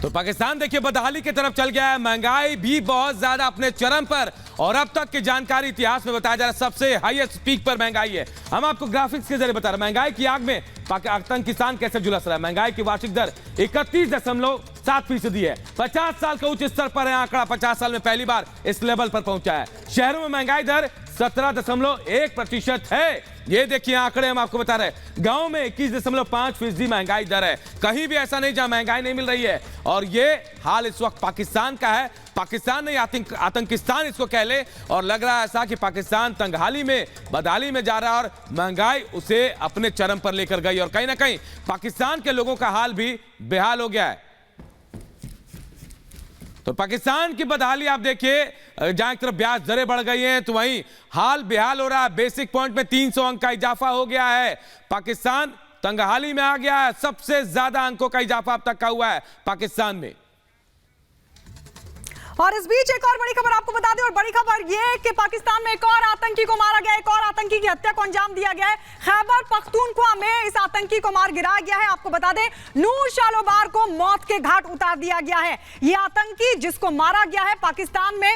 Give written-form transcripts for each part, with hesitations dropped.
तो पाकिस्तान देखिए बदहाली की तरफ चल गया है, महंगाई भी बहुत ज्यादा अपने चरम पर, और अब तक की जानकारी इतिहास में बताया जा रहा है सबसे हाईएस्ट पीक पर महंगाई है। हम आपको ग्राफिक्स के जरिए बता रहे हैं महंगाई की आग में आतंकिस्तान कैसे झुलस रहा है। महंगाई की वार्षिक दर 31.7% है, 50 साल का उच्च स्तर पर है। आंकड़ा 50 साल में पहली बार इस लेवल पर पहुंचा है। शहरों में महंगाई दर 17.1% है। ये देखिए आंकड़े हम आपको बता रहे हैं। गांव में 21.5% महंगाई दर है। कहीं भी ऐसा नहीं जहां महंगाई नहीं मिल रही है। और ये हाल इस वक्त पाकिस्तान का है। पाकिस्तान नहीं आतंकिस्तान इसको कह ले, और लग रहा है ऐसा कि पाकिस्तान तंगहाली में बदहाली में जा रहा है और महंगाई उसे अपने चरम पर लेकर गई, और कहीं ना कहीं पाकिस्तान के लोगों का हाल भी बेहाल हो गया है। तो पाकिस्तान की बदहाली आप देखिए, जहां एक तरफ ब्याज दरें बढ़ गई हैं तो वहीं हाल बेहाल हो रहा है। बेसिक पॉइंट में 300 अंक का इजाफा हो गया है। पाकिस्तान तंगहाली में आ गया है। सबसे ज्यादा अंकों का इजाफा अब तक का हुआ है पाकिस्तान में। और इस बीच एक और बड़ी खबर आपको बता दें, और बड़ी खबर यह कि पाकिस्तान में एक और आतंकी को मारा गया, एक और आतंकी की हत्या को अंजाम दिया गया है। खैबर पख्तूनख्वा में इस आतंकी को मार गिराया गया है। आपको बता दें नूर शालोबार को मौत के घाट उतार दिया गया है। यह आतंकी जिसको मारा गया है, पाकिस्तान में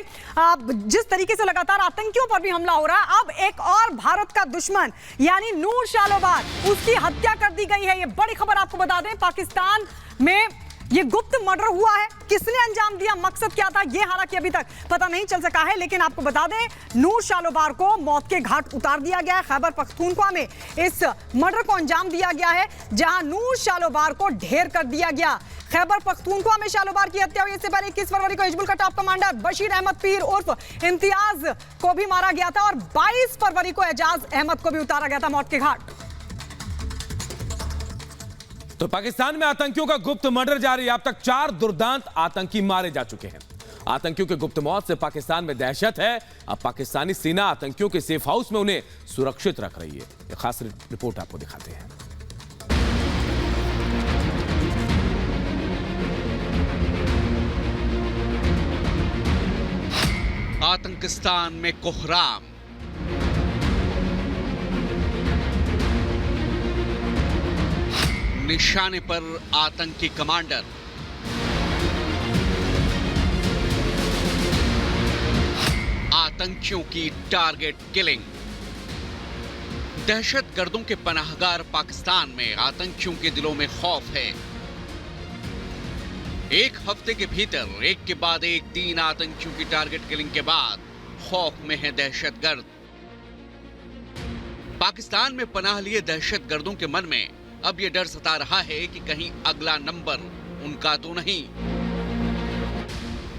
जिस तरीके से लगातार आतंकियों पर भी हमला हो रहा है, अब एक और भारत का दुश्मन यानी नूर शालोबार, उसकी हत्या कर दी गई है। यह बड़ी खबर आपको बता दें। पाकिस्तान में ये गुप्त मर्डर हुआ है। किसने अंजाम दिया, मकसद क्या था, ये हालांकि अभी तक पता नहीं चल सका है। लेकिन आपको बता दें नूर शालोबार को मौत के घाट उतार दिया गया है। खैबर पख्तूनख्वा में इस मर्डर को अंजाम दिया गया है, जहां नूर शालोबार को ढेर कर दिया गया। खैबर पख्तूनख्वा में शालोबार की हत्या हुई। इससे पहले 21 फरवरी को हिजबुल का टॉप कमांडर बशीर अहमद पीर उर्फ इम्तियाज को भी मारा गया था, और 22 फरवरी को एजाज अहमद को भी उतारा गया था मौत के घाट। तो पाकिस्तान में आतंकियों का गुप्त मर्डर जारी है। अब तक 4 दुर्दांत आतंकी मारे जा चुके हैं। आतंकियों के गुप्त मौत से पाकिस्तान में दहशत है। अब पाकिस्तानी सेना आतंकियों के सेफ हाउस में उन्हें सुरक्षित रख रही है। एक खास रिपोर्ट आपको दिखाते हैं। आतंकिस्तान में कोहराम, निशाने पर आतंकी कमांडर, आतंकियों की टारगेट किलिंग। दहशतगर्दों के पनाहगार पाकिस्तान में आतंकियों के दिलों में खौफ है। एक हफ्ते के भीतर एक के बाद एक 3 आतंकियों की टारगेट किलिंग के बाद खौफ में है दहशतगर्द। पाकिस्तान में पनाह लिए दहशतगर्दों के मन में अब यह डर सता रहा है कि कहीं अगला नंबर उनका तो नहीं।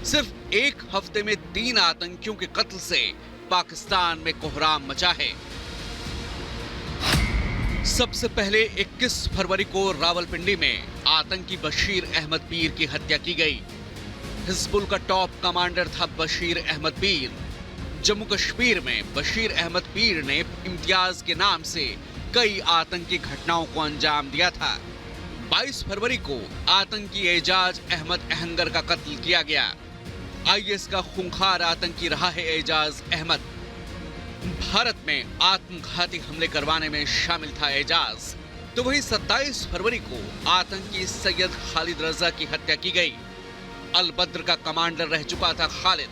सिर्फ एक हफ्ते में 3 आतंकियों के कत्ल से पाकिस्तान में कोहराम मचा है। सबसे पहले 21 फरवरी को रावलपिंडी में आतंकी बशीर अहमद पीर की हत्या की गई। हिजबुल का टॉप कमांडर था बशीर अहमद पीर। जम्मू कश्मीर में बशीर अहमद पीर ने इम्तियाज के नाम से कई आतंकी घटनाओं को अंजाम दिया था। 22 फरवरी को आतंकी एजाज अहमद अहंगर का कत्ल किया गया। आईएस का खूंखार आतंकी रहा है एजाज अहमद। भारत में आत्मघाती हमले करवाने में शामिल था एजाज। तो वही 27 फरवरी को आतंकी सैयद खालिद रजा की हत्या की गई। अलबद्र का कमांडर रह चुका था खालिद।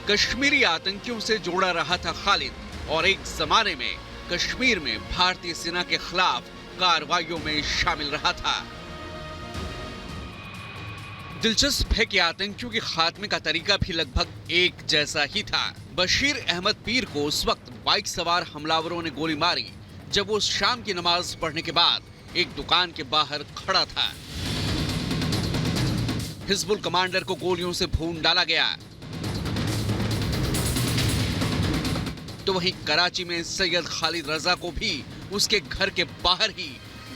कश्मीरी आतंकियों से जोड़ा रहा था खालिद, और एक जमाने में कश्मीर में भारतीय सेना के खिलाफ कार्रवाइयों में शामिल रहा था। दिलचस्प है कि आतंकियों के खात्मे का तरीका भी लगभग एक जैसा ही था। बशीर अहमद पीर को उस वक्त बाइक सवार हमलावरों ने गोली मारी जब वो शाम की नमाज पढ़ने के बाद एक दुकान के बाहर खड़ा था। हिजबुल कमांडर को गोलियों से भून डाला गया। तो वहीं कराची में सैयद खालिद रजा को भी उसके घर के बाहर ही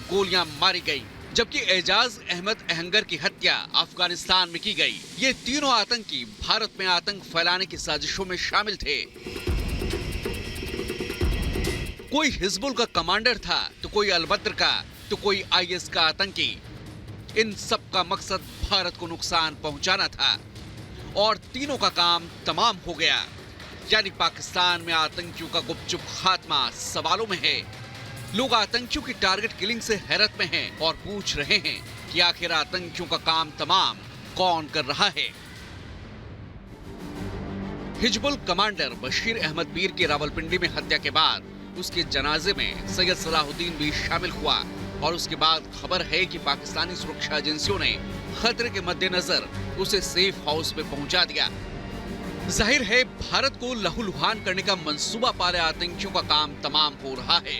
गोलियां मारी गई, जबकि एजाज अहमद अहंगर की हत्या अफगानिस्तान में की गई। ये तीनों आतंकी भारत में आतंक फैलाने की साजिशों में शामिल थे। कोई हिजबुल का कमांडर था, तो कोई अलबद्र का, तो कोई आईएस का आतंकी। इन सब का मकसद भारत को नुकसान पहुंचाना था, और तीनों का काम तमाम हो गया। यानी पाकिस्तान में आतंकियों का गुपचुप खात्मा सवालों में है। लोग आतंकियों की टारगेट किलिंग से हैरत में हैं और पूछ रहे हैं कि आखिर आतंकियों का काम तमाम कौन कर रहा है। हिजबुल कमांडर बशीर अहमद पीर की रावलपिंडी में हत्या के बाद उसके जनाजे में सैयद सलाहुद्दीन भी शामिल हुआ और उसके बाद खबर है कि पाकिस्तानी सुरक्षा एजेंसियों ने खतरे के मद्देनजर उसे सेफ हाउस में पहुंचा दिया। जाहिर है भारत को लहूलुहान करने का मंसूबा पाले आतंकियों का काम तमाम हो रहा है।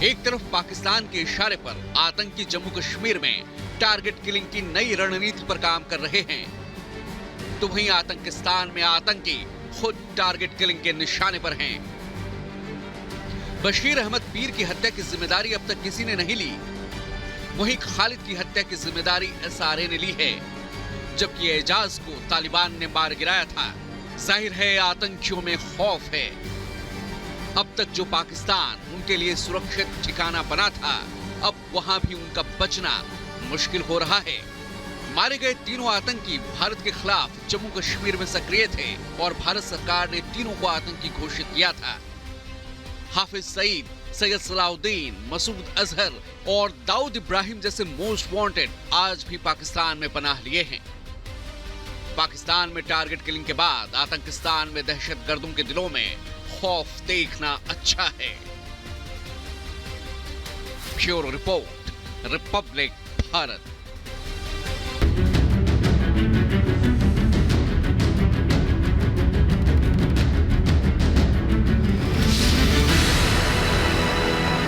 एक तरफ पाकिस्तान के इशारे पर आतंकी जम्मू कश्मीर में टारगेट किलिंग की नई रणनीति पर काम कर रहे हैं, तो वहीं आतंकिस्तान में आतंकी खुद टारगेट किलिंग के निशाने पर हैं। बशीर अहमद पीर की हत्या की जिम्मेदारी अब तक किसी ने नहीं ली, वहीं खालिद की हत्या की जिम्मेदारी एसआरए ने ली है, जबकि एजाज को तालिबान ने मार गिराया था। जाहिर है आतंकियों में खौफ है। अब तक जो पाकिस्तान उनके लिए सुरक्षित ठिकाना बना था, अब वहां भी उनका बचना मुश्किल हो रहा है। मारे गए तीनों आतंकी भारत के खिलाफ जम्मू कश्मीर में सक्रिय थे और भारत सरकार ने तीनों को आतंकी घोषित किया था। हाफिज सईद, सैयद सलाहुद्दीन, मसूद अजहर और दाऊद इब्राहिम जैसे मोस्ट वांटेड आज भी पाकिस्तान में पनाह लिए हैं। पाकिस्तान में टारगेट किलिंग के बाद आतंकिस्तान में दहशतगर्दों के दिलों में खौफ देखना अच्छा है। Bureau report, Republic Bharat.